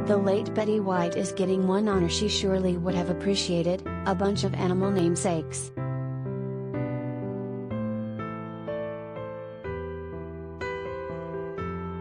The late Betty White is getting one honor she surely would have appreciated: a bunch of animal namesakes.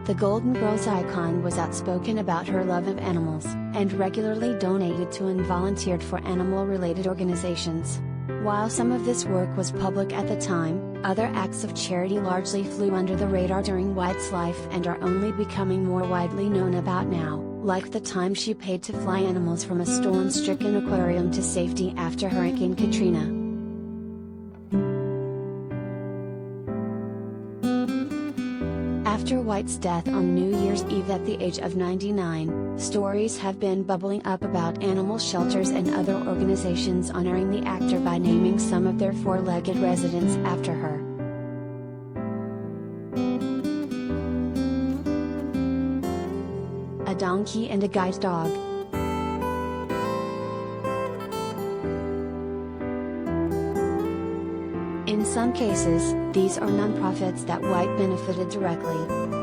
The Golden Girls icon was outspoken about her love of animals, and regularly donated to and volunteered for animal-related organizations. While some of this work was public at the time, other acts of charity largely flew under the radar during White's life and are only becoming more widely known about now, like the time she paid to fly animals from a storm-stricken aquarium to safety after Hurricane Katrina. After White's death on New Year's Eve at the age of 99, stories have been bubbling up about animal shelters and other organizations honoring the actor by naming some of their four-legged residents after her. A donkey and a guide dog. In some cases, these are nonprofits that White benefited directly.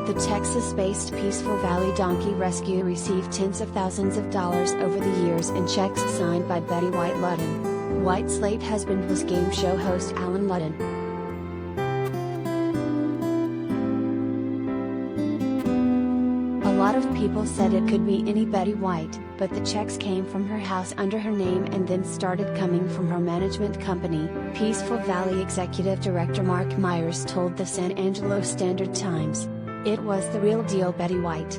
The Texas-based Peaceful Valley Donkey Rescue received tens of thousands of dollars over the years in checks signed by Betty White Ludden. White's late husband was game show host Alan Ludden. A lot of people said it could be any Betty White, but the checks came from her house under her name and then started coming from her management company. Peaceful Valley Executive Director Mark Myers told the San Angelo Standard-Times, "It was the real deal Betty White."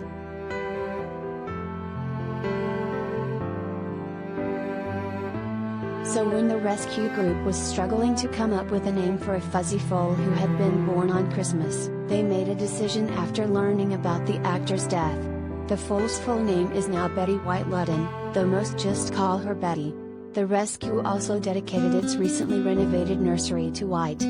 So when the rescue group was struggling to come up with a name for a fuzzy foal who had been born on Christmas, they made a decision after learning about the actor's death. The foal's full name is now Betty White Ludden, though most just call her Betty. The rescue also dedicated its recently renovated nursery to White.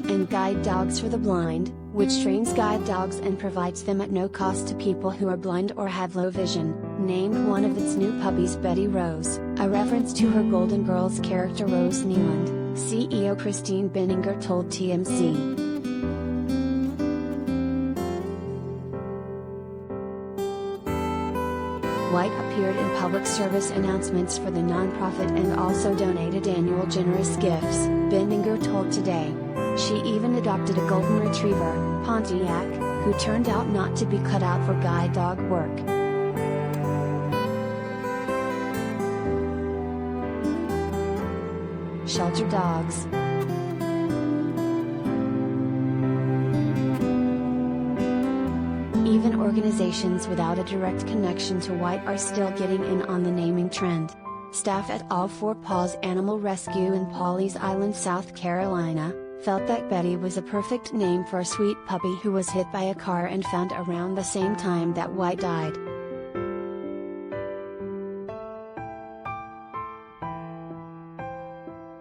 And Guide Dogs for the Blind, which trains guide dogs and provides them at no cost to people who are blind or have low vision, named one of its new puppies Betty Rose, a reference to her Golden Girls character Rose Nealand. CEO Christine Benninger told TMZ. White appeared in public service announcements for the nonprofit and also donated annual generous gifts, Benninger told Today. She even adopted a golden retriever, Pontiac, who turned out not to be cut out for guide dog work. Shelter dogs. Even organizations without a direct connection to White are still getting in on the naming trend. Staff at All Four Paws Animal Rescue in Pawleys Island, South Carolina, felt that Betty was a perfect name for a sweet puppy who was hit by a car and found around the same time that White died.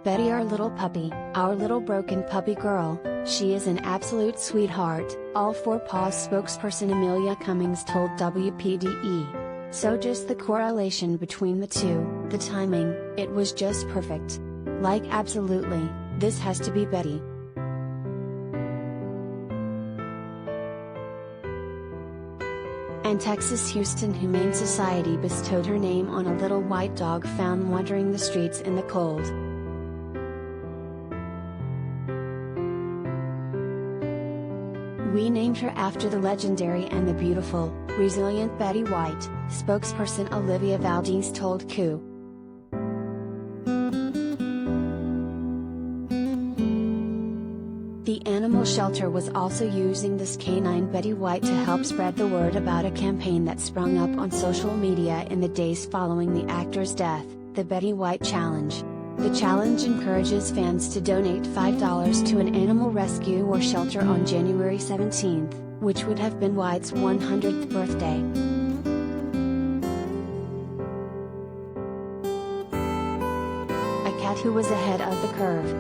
Betty, our little puppy, our little broken puppy girl, she is an absolute sweetheart, All Four Paws spokesperson Amelia Cummings told WPDE. So just the correlation between the two, the timing, it was just perfect. Like absolutely, this has to be Betty. And Texas Houston Humane Society bestowed her name on a little white dog found wandering the streets in the cold. We named her after the legendary and the beautiful, resilient Betty White, spokesperson Olivia Valdez told Q. The animal shelter was also using this canine Betty White to help spread the word about a campaign that sprung up on social media in the days following the actor's death, the Betty White Challenge. The challenge encourages fans to donate $5 to an animal rescue or shelter on January 17, which would have been White's 100th birthday. A cat who was ahead of the curve.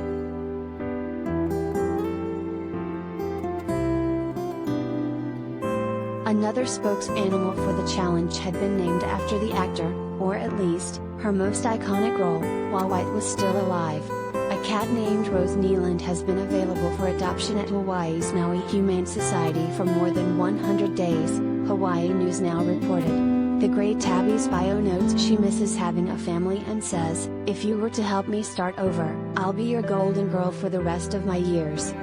Another spokes animal for the challenge had been named after the actor, or at least, her most iconic role, while White was still alive. A A cat named Rose Nealand has been available for adoption at Hawaii's Maui Humane Society for more than 100 days, Hawaii News Now reported. The Great Tabby's bio notes she misses having a family and says, "If you were to help me start over, I'll be your golden girl for the rest of my years."